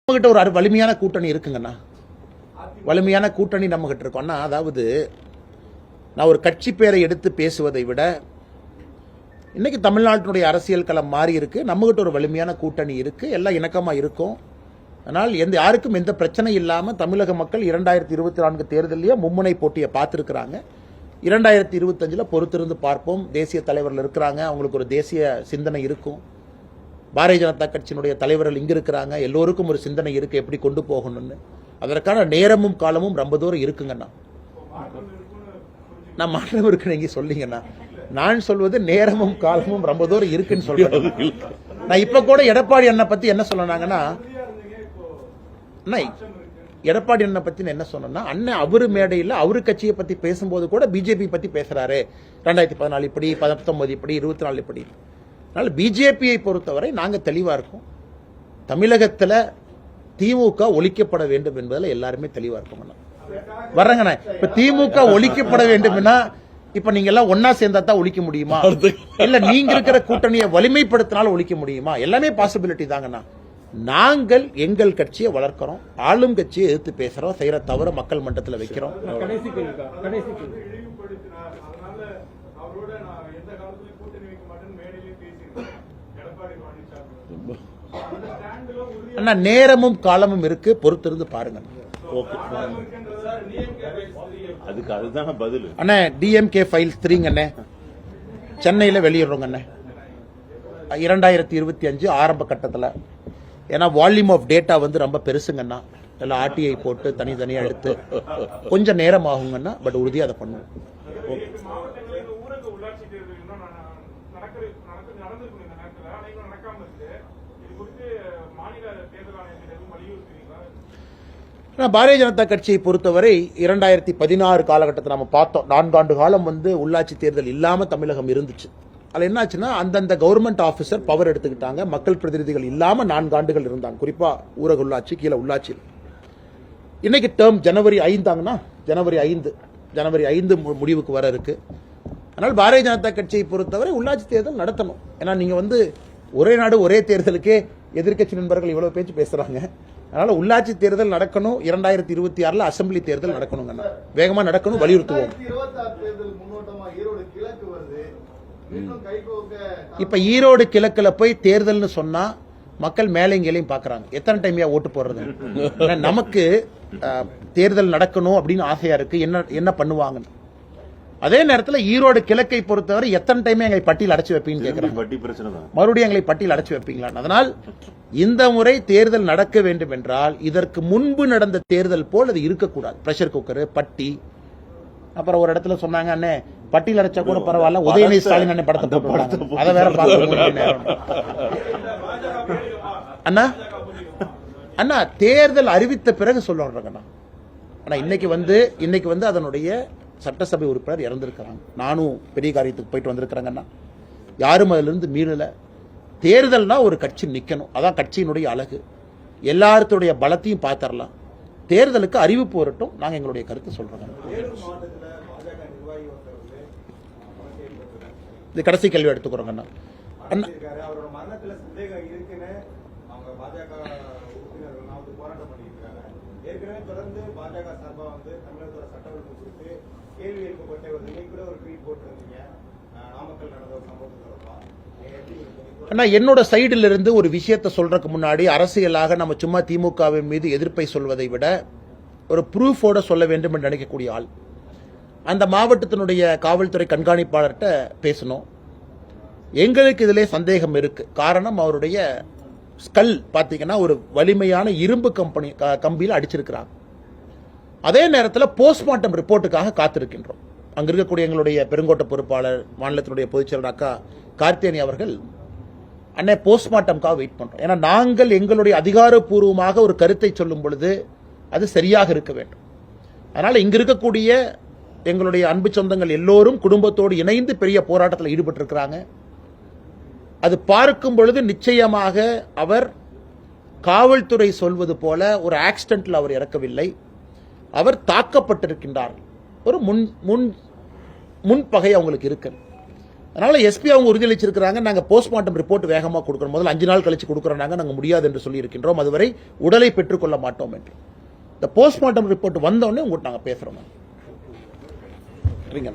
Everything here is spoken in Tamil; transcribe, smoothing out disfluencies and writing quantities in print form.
நம்மகிட்ட ஒரு வலிமையான கூட்டணி இருக்குங்கண்ணா, வலிமையான கூட்டணி நம்மகிட்ட இருக்கோம்னா, அதாவது நான் ஒரு கட்சி பேரை எடுத்து பேசுவதை விட இன்னைக்கு தமிழ்நாட்டினுடைய அரசியல் களம் மாறி இருக்கு. நம்மகிட்ட ஒரு வலிமையான கூட்டணி இருக்கு, எல்லாம் இணக்கமா இருக்கும். ஆனால் யாருக்கும் எந்த பிரச்சனை இல்லாம தமிழக மக்கள் 2024 தேர்தலையே மும்முனை போட்டியை பார்த்திருக்கிறாங்க. 2025 பொறுத்திருந்து பார்ப்போம். தேசிய தலைவர்கள் இருக்கிறாங்க, அவங்களுக்கு ஒரு தேசிய சிந்தனை இருக்கும். பாரதிய ஜனதா கட்சியினுடைய தலைவர்கள் இங்க இருக்கிறாங்க, எல்லோருக்கும் ஒரு சிந்தனை இருக்கு எப்படி கொண்டு போகணும்னு. அதற்கான நேரமும் காலமும் ரொம்ப தூரம் இருக்குங்கண்ணா. நான் மாற்றம் இருக்கு நீங்க சொல்லிங்கண்ணா. நான் சொல்வது நேரமும் காலமும் ரொம்ப தூரம் இருக்குன்னு சொல்றேன். நான் இப்ப கூட எடப்பாடி அண்ணா பத்தி என்ன சொன்னாங்கன்னா, எடப்பாடி அண்ணா பத்தி என்ன சொன்னா, அண்ணன் அவரு மேடையில் அவரு கட்சியை பத்தி பேசும்போது கூட பிஜேபி பத்தி பேசுறாரு. 2014 இப்படி, 19 இப்படி, 24 இப்படி. அதனால பிஜேபியை பொறுத்தவரை நாங்க தெளிவா இருக்கோம். தமிழகத்துல திமுக ஒழிக்கப்பட வேண்டும் என்பதில் எல்லாருமே தெளிவா இருக்கோம். வர்றங்கண்ணா, இப்ப திமுக ஒழிக்கப்பட வேண்டும்னா இப்ப நீங்க எல்லாம் ஒன்னா சேர்ந்தா தான் ஒழிக்க முடியுமா, இல்ல நீங்க இருக்கிற கூட்டணியை வலிமைப்படுத்தினாலும் ஒழிக்க முடியுமா? எல்லாமே பாசிபிலிட்டி தாங்கண்ணா. நாங்கள் எங்கள் கட்சியை வளர்க்கிறோம், ஆளும் கட்சியை எதிர்த்து பேசுறோம், செய்யற தவிர மக்கள் மன்றத்தில் வைக்கிறோம். அண்ணா நேரமும் காலமும் இருக்கு, பொறுத்திருந்து பாருங்க. அதுதான் பதில் அண்ணே. டிஎம்கே ஃபைல் 3 சென்னையில் வெளியிடுறோங்க அண்ணே, 2025 ஆரம்ப கட்டத்தில். ஏன்னா வால்யூம் ஆஃப் டேட்டா வந்து ரொம்ப பெருசுங்கண்ணா, எல்லாம் ஆர்டிஐ போட்டு தனித்தனியாக எடுத்து கொஞ்சம் நேரம் ஆகுங்கண்ணா. பட் உறுதியாக அதை பண்ணுவோம். பாரதிய ஜனதா கட்சியை பொறுத்தவரை 2016 காலகட்டத்தில் நம்ம பார்த்தோம். 4 ஆண்டு காலம் வந்து உள்ளாட்சி தேர்தல் இல்லாம தமிழகம் இருந்துச்சு. அதுல என்னாச்சுன்னா, அந்தந்த கவர்மெண்ட் ஆபீசர் பவர் எடுத்துக்கிட்டாங்க, மக்கள் பிரதிநிதிகள் இல்லாம 4 ஆண்டுகள் இருந்தாங்க. குறிப்பா ஊரக உள்ளாட்சி, கீழே உள்ளாட்சி. இன்னைக்கு டேர்ம் ஜனவரி 5 ஜனவரி 5 முடிவுக்கு வர இருக்கு. அதனால் பாரதிய ஜனதா கட்சியை பொறுத்தவரை உள்ளாட்சி தேர்தல் நடத்தணும். ஏன்னா நீங்க வந்து ஒரே நாடு ஒரே தேர்தலுக்கே எதிர்க்கட்சி நண்பர்கள் இவ்வளவு பேச்சு பேசுறாங்க. அதனால உள்ளாட்சி தேர்தல் நடக்கணும். 2026 அசம்பிளி தேர்தல் நடக்கணும், வேகமா நடக்கணும், வலியுறுத்துவோம். இப்ப ஈரோடு கிழக்குல போய் தேர்தல்னு சொன்னா மக்கள் மேலைங்களையும் பாக்குறாங்க, எத்தனை டைம் ஓட்டு போடுறது. நமக்கு தேர்தல் நடக்கணும் அப்படின்னு ஆசையா இருக்கு, என்ன பண்ணுவாங்க. அதே நேரத்தில் ஈரோடு கிழக்கை பொறுத்தவரை எத்தனை டைமே எங்களை பட்டியல் அடைச்சு வைப்பீங்கன்னு கேட்கிறாங்க. மறுபடியும் எங்களை பட்டியல் அடைச்சு வைப்பீங்களா? அதனால் இந்த முறை தேர்தல் நடக்க வேண்டும் என்றால் இதற்கு முன்பு நடந்த தேர்தல் போல் அது இருக்கக்கூடாது. பிரஷர் குக்கர், பட்டி. அப்புறம் ஒரு இடத்துல சொன்னாங்க, அண்ணே பட்டியல் அடைச்சா கூட பரவாயில்ல, உதயநிதி ஸ்டாலின் அண்ணன் படத்தை போட்டு அதை வேற பார்க்க. அண்ணா அண்ணா தேர்தல் அறிவித்த பிறகு சொல்லுவாங்க. ஆனா இன்னைக்கு வந்து அதனுடைய சட்டசபை உறுப்பினர் இறந்திருக்கிறாங்க. நானும் பெரிய காரியத்துக்கு போயிட்டு வந்திருக்கிறேங்கன்னா யாரும் அதுல இருந்து மீளல. தேர்தல்னா ஒரு கட்சி நிக்கணும், அதான் கட்சியினுடைய அழகு. எல்லாருடைய பலத்தையும் பார்த்தரலாம். தேர்தலுக்கு அறிவிப்பு வரட்டும், நாங்க எங்களுடைய கருத்து சொல்றோம். இது கடைசி கேள்வி எடுத்துக்கிறோங்கண்ணா. என்னோட சைடில் இருந்து ஒரு விஷயத்தை சொல்றதுக்கு முன்னாடி அரசியலாக நம்ம சும்மா திமுகவின் மீது எதிர்ப்பை சொல்வதை விட ஒரு ப்ரூஃபோட சொல்ல வேண்டும் என்று நினைக்கக்கூடிய ஆள். அந்த மாவட்டத்தினுடைய காவல்துறை கண்காணிப்பாளர்கிட்ட பேசணும். எங்களுக்கு இதிலே சந்தேகம் இருக்கு. காரணம், அவருடைய ஸ்கல் பாத்தீங்கன்னா ஒரு வலிமையான இரும்பு கம்பியில் அடிச்சிருக்கிறாங்க. அதே நேரத்தில் போஸ்ட்மார்ட்டம் ரிப்போர்ட்டுக்காக காத்திருக்கின்றோம். அங்க இருக்கக்கூடிய எங்களுடைய பெருங்கோட்ட பொறுப்பாளர், மாநிலத்தினுடைய பொதுச்செயலர் அக்கா கார்த்தியனி அவர்கள், அண்ணே போஸ்ட்மார்ட்டம்காக வெயிட் பண்றோம். ஏன்னா நாங்கள் எங்களுடைய அதிகாரப்பூர்வமாக ஒரு கருத்தை சொல்லும் பொழுது அது சரியாக இருக்க வேண்டும். அதனால இங்க இருக்கக்கூடிய எங்களுடைய அன்பு சொந்தங்கள் எல்லோரும் குடும்பத்தோடு இணைந்து பெரிய போராட்டத்தில் ஈடுபட்டு இருக்கிறாங்க. அது பார்க்கும் பொழுது நிச்சயமாக அவர் காவல்துறை சொல்வது போல ஒரு ஆக்சிடென்ட்ல அவர் இறக்கவில்லை, அவர் தாக்கப்பட்டிருக்கின்றார். ஒரு முன்பகை அவங்களுக்கு இருக்கு. அதனால எஸ்பி அவங்க உறுதியளிச்சிருக்கிறாங்க, நாங்கள் போஸ்ட்மார்ட்டம் ரிப்போர்ட் வேகமாக கொடுக்கணும், முதல்ல 5 நாள் கழிச்சு கொடுக்குறோம், நாங்கள் முடியாது என்று சொல்லி இருக்கின்றோம், அதுவரை உடலை பெற்றுக்கொள்ள மாட்டோம் என்று. இந்த போஸ்ட்மார்ட்டம் ரிப்போர்ட் வந்தோடனே உங்கள்கிட்ட நாங்கள் பேசுகிறோம். சரிங்க.